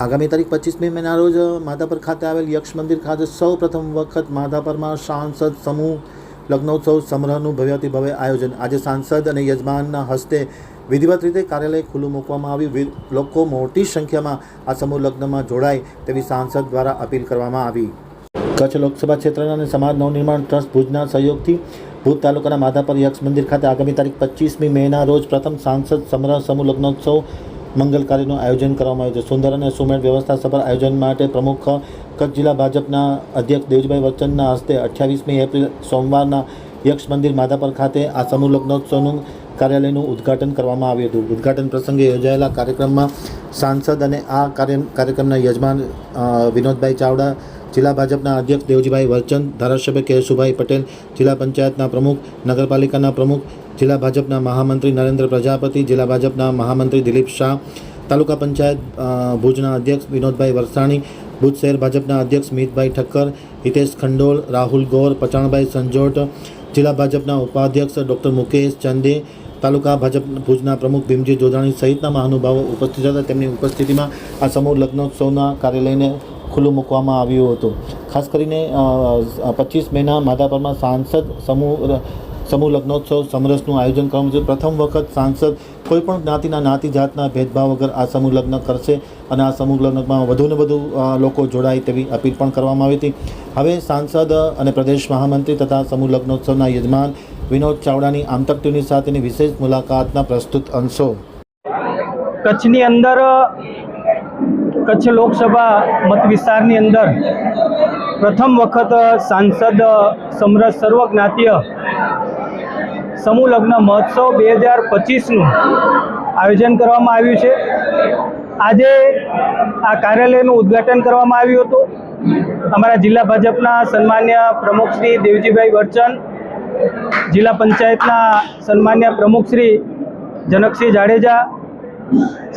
આગામી તારીખ 25મી મેના રોજ માધાપર ખાતે આવેલ યક્ષ મંદિર ખાતે સૌ પ્રથમ વખત માધાપરમાં સાંસદ સમૂહ લગ્નોત્સવ સમારોહનું ભવ્યાતિ ભવ્ય આયોજન। આજે સાંસદ અને યજમાનના હસ્તે વિધિવત રીતે કાર્યાલય ખુલ્લું મૂકવામાં આવ્યું। લોકો મોટી સંખ્યામાં આ સમૂહ લગ્નમાં જોડાય તેવી સાંસદ દ્વારા અપીલ કરવામાં આવી। કચ્છ લોકસભા ક્ષેત્રના અને સમાજ નવનિર્માણ ટ્રસ્ટ ભુજના સહયોગથી ભુજ તાલુકાના માધાપર યક્ષ મંદિર ખાતે આગામી તારીખ 25મી મેના રોજ પ્રથમ સાંસદ સમારોહ સમૂહ લગ્નોત્સવ મંગલ કાર્યનું આયોજન કરવામાં આવ્યું છે। સુંદર અને સુમેળ વ્યવસ્થા સભર આયોજન માટે પ્રમુખ કચ્છ જિલ્લા ભાજપના અધ્યક્ષ દેવજીભાઈ વચ્ચનના હસ્તે 28મી એપ્રિલ સોમવારના યક્ષ મંદિર માધાપર ખાતે આ સમૂહ લગ્નોત્સવનું કાર્યાલયનું ઉદ્ઘાટન કરવામાં આવ્યું હતું। ઉદ્ઘાટન પ્રસંગે યોજાયેલા કાર્યક્રમમાં સાંસદ અને આ કાર્યક્રમના યજમાન વિનોદભાઈ ચાવડા, જિલ્લા ભાજપના અધ્યક્ષ દેવજીભાઈ વરચંદ, ધારાસભ્ય કેશુભાઈ પટેલ, જિલ્લા પંચાયતના પ્રમુખ, નગરપાલિકાના પ્રમુખ, જિલ્લા ભાજપના મહામંત્રી નરેન્દ્ર પ્રજાપતિ, જિલ્લા ભાજપના મહામંત્રી દિલીપ શાહ, તાલુકા પંચાયત ભુજના અધ્યક્ષ વિનોદભાઈ વરસાણી, ભુજ શહેર ભાજપના અધ્યક્ષ મિતભાઈ ઠક્કર, હિતેશ ખંડોલ, રાહુલ ગોર, પચાણભાઈ સંજોટ, જિલ્લા ભાજપના ઉપાધ્યક્ષ ડૉક્ટર મુકેશ ચંદે, તાલુકા ભાજપ ભુજના પ્રમુખ ભીમજી જોધાણી સહિતના મહાનુભાવો ઉપસ્થિત હતા। તેમની ઉપસ્થિતિમાં આ સમૂહ લગ્નોત્સવના કાર્યાલયને ખુલ્લું મૂકવામાં આવ્યું હતું। ખાસ કરીને 25 મેના માધાપરમાં સાંસદ સમૂહ લગ્નોત્સવ સમરસનું આયોજન કરવામાં આવ્યું। પ્રથમ વખત સાંસદ કોઈપણ જ્ઞાતિના જ્ઞાતિ જાતના ભેદભાવ વગર આ સમૂહ લગ્ન કરશે અને આ સમૂહ લગ્નમાં વધુને વધુ લોકો જોડાય તેવી અપીલ પણ કરવામાં આવી હતી। હવે સાંસદ અને પ્રદેશ મહામંત્રી તથા સમૂહ લગ્નોત્સવના યજમાન વિનોદ ચાવડાની આમતક ટીવી સાથેની વિશેષ મુલાકાતના પ્રસ્તુત અંશો। કચ્છની અંદર કચ્છ લોકસભા મત વિસ્તારની અંદર પ્રથમ વખત સાંસદ સમરસ સર્વજ્ઞાતીય સમૂહ લગ્ન મહોત્સવ 2025નું આયોજન કરવામાં આવ્યું છે। આજે આ કાર્યાલયનું ઉદ્ઘાટન કરવામાં આવ્યું હતું। અમારા જિલ્લા ભાજપના સન્માન્ય પ્રમુખ શ્રી દેવજીભાઈ વરચંદ, જિલ્લા પંચાયતના સન્માન્ય પ્રમુખ શ્રી જનકસિંહ જાડેજા,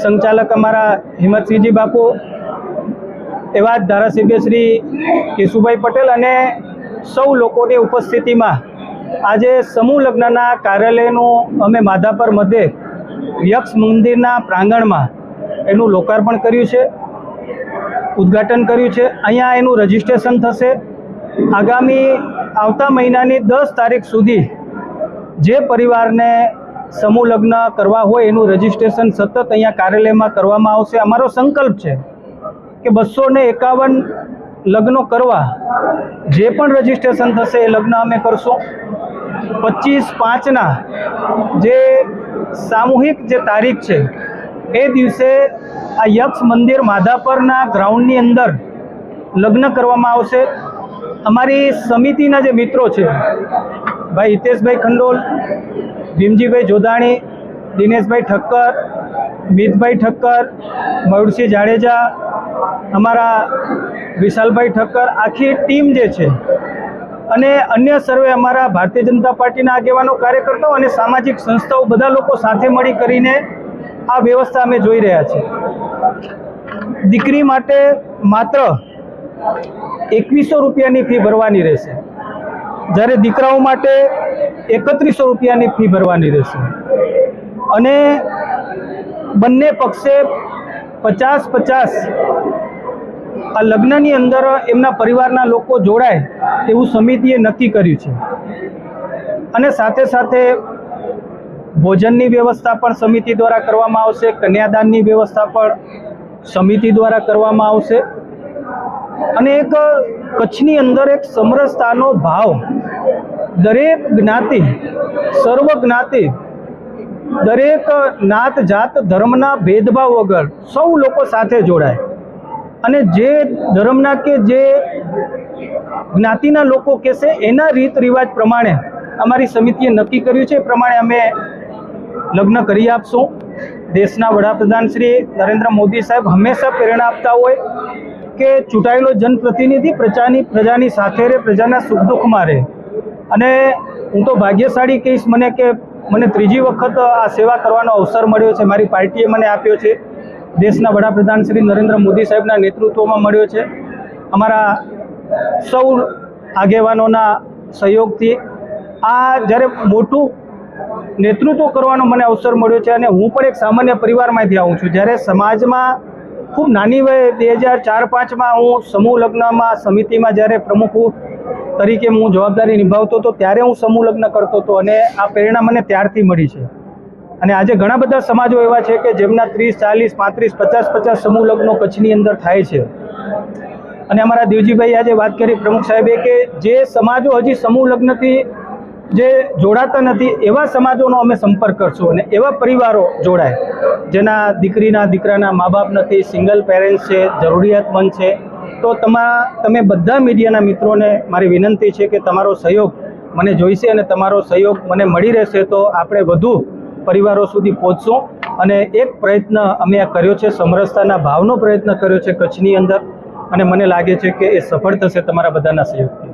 સંચાલક અમારા હિંમતસિંહજી બાપુ, એવા જ ધારાસભ્ય શ્રી કેશુભાઈ પટેલ અને સૌ લોકોની ઉપસ્થિતિમાં આજે સમૂહ લગ્નના કાર્યાલયનું અમે માધાપર મધ્યે યક્ષ મંદિરના પ્રાંગણમાં એનું લોકાર્પણ કર્યું છે, ઉદ્ઘાટન કર્યું છે। અહીંયા એનું રજિસ્ટ્રેશન થશે। આગામી આવતા મહિનાની 10 તારીખ સુધી જે પરિવારને સમૂહ લગ્ન કરવા હોય એનું રજિસ્ટ્રેશન સતત અહીંયા કાર્યાલયમાં કરવામાં આવશે। અમારો સંકલ્પ છે કે 251 લગ્નો કરવા જે પણ રજિસ્ટ્રેશન થશે એ લગ્ન અમે કરશું। 25/5ના જે સામૂહિક જે તારીખ છે એ દિવસે આ યક્ષ મંદિર માધાપરના ગ્રાઉન્ડની અંદર લગ્ન કરવામાં આવશે। અમારી સમિતિના જે મિત્રો છે, ભાઈ હિતેશભાઈ ખંડોલ, ભીમજીભાઈ જોધાણી, દિનેશભાઈ ઠક્કર, મિતભાઈ ઠક્કર, મયુરસિંહ જાડેજા, અમારા વિશાલભાઈ ઠક્કર, આખી ટીમ જે છે અને અન્ય સર્વે અમારા ભારતીય જનતા પાર્ટીના આગેવાનો, કાર્યકર્તાઓ અને સામાજિક સંસ્થાઓ બધા લોકો સાથે મળી કરીને આ વ્યવસ્થા અમે જોઈ રહ્યા છીએ। દીકરી માટે માત્ર 2100 રૂપિયાની ફી ભરવાની રહેશે, જ્યારે દીકરાઓ માટે 3100 રૂપિયાની ફી ભરવાની રહેશે અને બંને પક્ષે 50-50 આ લગ્નની અંદર એમના પરિવારના લોકો જોડાય એવું સમિતિએ નક્કી કર્યું છે। અને સાથે સાથે ભોજનની વ્યવસ્થા પણ સમિતિ દ્વારા કરવામાં આવશે, કન્યાદાનની વ્યવસ્થા પણ સમિતિ દ્વારા કરવામાં આવશે અને એક કચ્છની અંદર એક સમરસતાનો ભાવ, દરેક જ્ઞાતિ, સર્વ જ્ઞાતિ, દરેક નાત જાત ધર્મના ભેદભાવ વગર સૌ લોકો સાથે જોડાય અને જે ધર્મના કે જે જ્ઞાતિના લોકો કહેશે એના રીત રિવાજ પ્રમાણે અમારી સમિતિએ નક્કી કર્યું છે, એ પ્રમાણે અમે લગ્ન કરી આપશું। દેશના વડાપ્રધાન શ્રી નરેન્દ્ર મોદી સાહેબ હંમેશા પ્રેરણા આપતા હોય કે ચૂંટાયેલો જનપ્રતિનિધિ પ્રજાની સાથે રહે, પ્રજાના સુખ દુઃખમાં રહે અને હું તો ભાગ્યશાળી કહીશ મને ત્રીજી વખત આ સેવા કરવાનો અવસર મળ્યો છે, મારી પાર્ટીએ મને આપ્યો છે, દેશના વડાપ્રધાન શ્રી નરેન્દ્ર મોદી સાહેબના નેતૃત્વમાં મળ્યો છે, અમારા સૌ આગેવાનોના સહયોગથી આ જ્યારે મોટું નેતૃત્વ કરવાનો મને અવસર મળ્યો છે અને હું પણ એક સામાન્ય પરિવારમાંથી આવું છું। જ્યારે સમાજમાં ખૂબ નાની વયે 2004-05માં હું સમૂહ લગ્નમાં સમિતિમાં જ્યારે પ્રમુખ તરીકે હું જવાબદારી નિભાવતો હતો ત્યારે હું સમૂહ લગ્ન કરતો હતો અને આ પ્રેરણા મને ત્યારથી મળી છે. અને આજે ઘણા બધા સમાજો એવા છે કે જેમના 30, 40, 35, 50 સમૂહ લગ્નો કચ્છની અંદર થાય છે. અને અમારા દેવજીભાઈ આજે વાત કરી પ્રમુખ સાહેબે કે જે સમાજો હજી સમૂહ લગ્નથી જે જોડાતા નથી એવા સમાજોનો અમે સંપર્ક કરશું અને એવા પરિવારો જોડાય જેના દીકરાના મા બાપ નથી, સિંગલ પેરેન્ટ્સ છે, જરૂરિયાતમંદ છે. તો તમે બધા મીડિયાના મિત્રોને મારી વિનંતી છે કે તમારો સહયોગ મને જોઈશે અને તમારો સહયોગ મને મળી રહેશે તો આપણે વધુ પરિવારો સુધી પહોંચશું. અને એક પ્રયત્ન અમે આ કર્યો છે, સમરસતાના ભાવનો પ્રયત્ન કર્યો છે કચ્છની અંદર અને મને લાગે છે કે એ સફળ થશે તમારા બધાના સહયોગથી.